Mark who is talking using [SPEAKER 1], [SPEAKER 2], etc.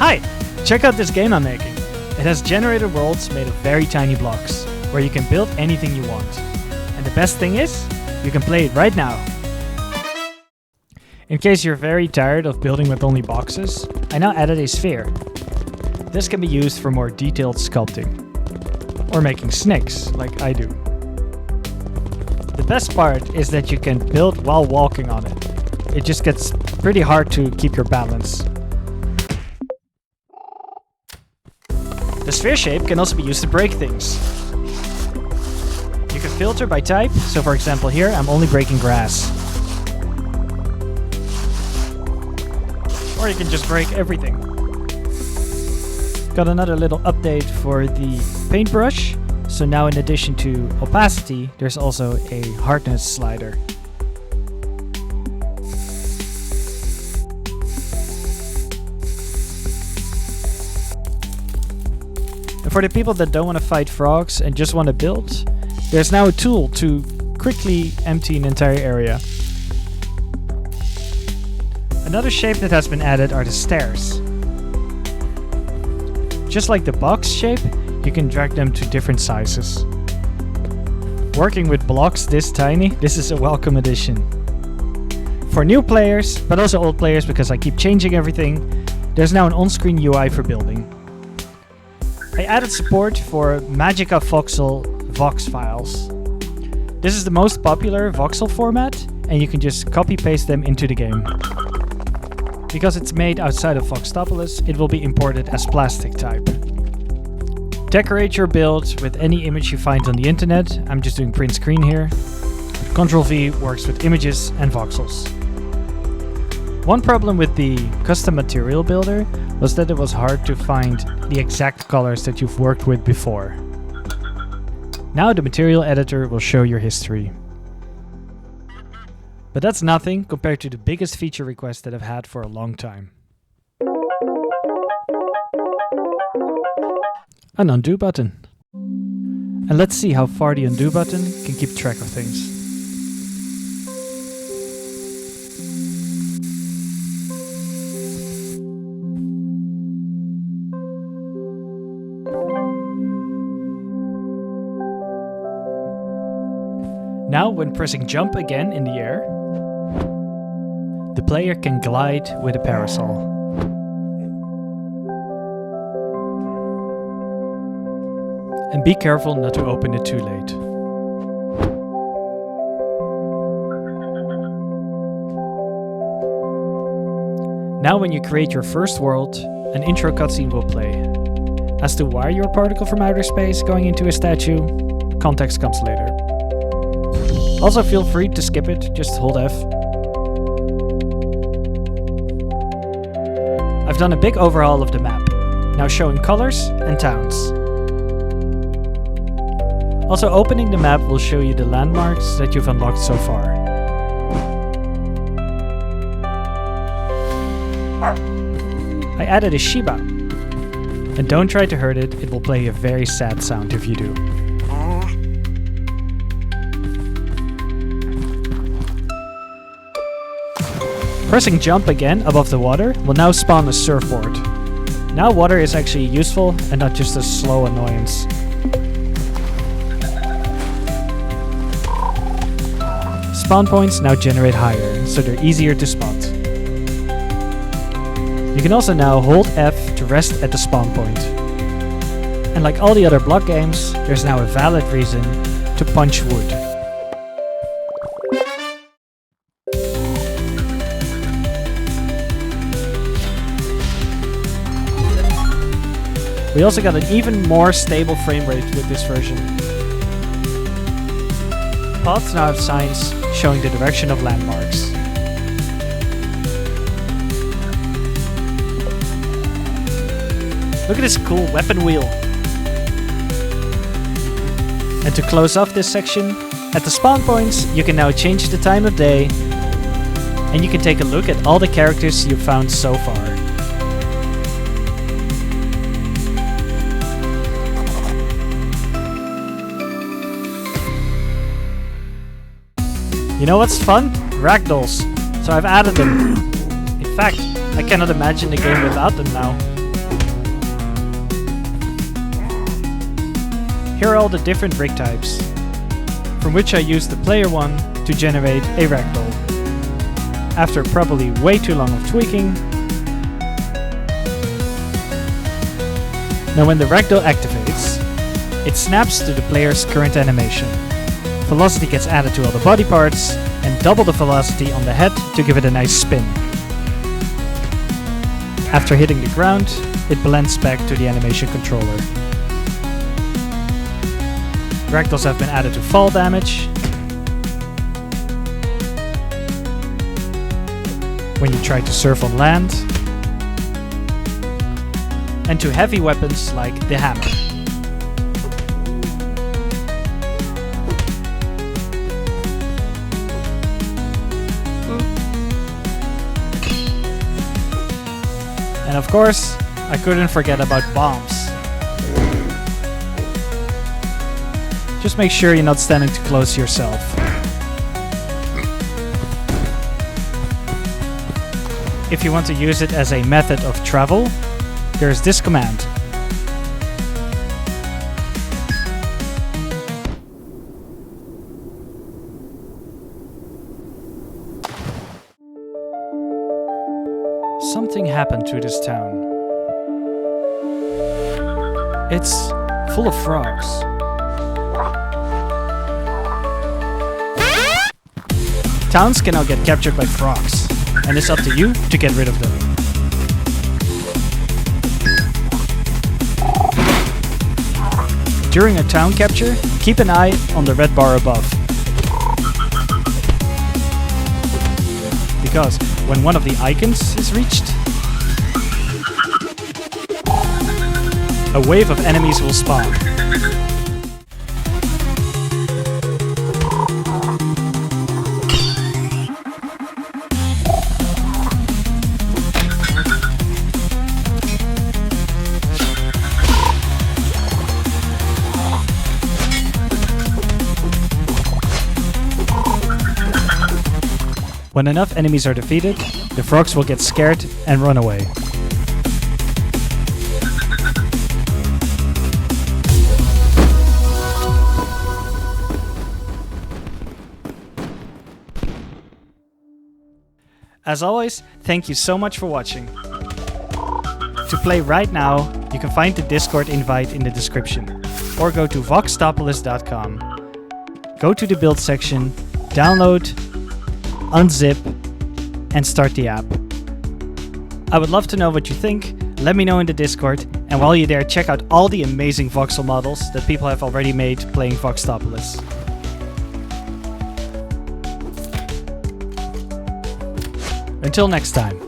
[SPEAKER 1] Hi! Check out this game I'm making. It has generated worlds made of very tiny blocks, where you can build anything you want. And the best thing is, you can play it right now. In case you're very tired of building with only boxes, I now added a sphere. This can be used for more detailed sculpting, or making snakes, like I do. The best part is that you can build while walking on it. It just gets pretty hard to keep your balance. The sphere shape can also be used to break things. You can filter by type, so for example here I'm only breaking grass. Or you can just break everything. Got another little update for the paintbrush. So now in addition to opacity, there's also a hardness slider. And for the people that don't want to fight frogs and just want to build, there's now a tool to quickly empty an entire area. Another shape that has been added are the stairs. Just like the box shape, you can drag them to different sizes. Working with blocks this tiny, this is a welcome addition. For new players, but also old players because I keep changing everything, there's now an on-screen UI for building. I added support for Magica Voxel Vox files. This is the most popular voxel format, and you can just copy-paste them into the game. Because it's made outside of Voxtopolis, it will be imported as plastic type. Decorate your build with any image you find on the internet. I'm just doing print screen here. Ctrl-V works with images and voxels. One problem with the custom material builder was that it was hard to find the exact colors that you've worked with before. Now the material editor will show your history. But that's nothing compared to the biggest feature request that I've had for a long time. An undo button. And let's see how far the undo button can keep track of things. Now when pressing jump again in the air, the player can glide with a parasol. And be careful not to open it too late. Now when you create your first world, an intro cutscene will play. As to why you're a particle from outer space going into a statue, context comes later. Also feel free to skip it, just hold F. I've done a big overhaul of the map, now showing colors and towns. Also, opening the map will show you the landmarks that you've unlocked so far. I added a Shiba. And don't try to hurt it, it will play a very sad sound if you do. Pressing jump again above the water will now spawn a surfboard. Now water is actually useful and not just a slow annoyance. Spawn points now generate higher, so they're easier to spot. You can also now hold F to rest at the spawn point. And like all the other block games, there's now a valid reason to punch wood. We also got an even more stable frame rate with this version. Paths now have signs showing the direction of landmarks. Look at this cool weapon wheel. And to close off this section, at the spawn points you can now change the time of day and you can take a look at all the characters you've found so far. You know what's fun? Ragdolls. So I've added them. In fact, I cannot imagine the game without them now. Here are all the different rig types, from which I used the player one to generate a ragdoll. After probably way too long of tweaking, now when the ragdoll activates, it snaps to the player's current animation. Velocity gets added to all the body parts, and double the velocity on the head to give it a nice spin. After hitting the ground, it blends back to the animation controller. Ragdolls have been added to fall damage, when you try to surf on land, and to heavy weapons like the hammer. And of course, I couldn't forget about bombs. Just make sure you're not standing too close to yourself. If you want to use it as a method of travel, there's this command. Something happened to this town. It's full of frogs. Towns can now get captured by frogs, and it's up to you to get rid of them. During a town capture, keep an eye on the red bar above. Because when one of the icons is reached, a wave of enemies will spawn. When enough enemies are defeated, the frogs will get scared and run away. As always, thank you so much for watching. To play right now, you can find the Discord invite in the description, or go to voxtopolis.com. Go to the build section, download, unzip, and start the app. I would love to know what you think. Let me know in the Discord, and while you're there, check out all the amazing voxel models that people have already made playing Voxtopolis. Until next time.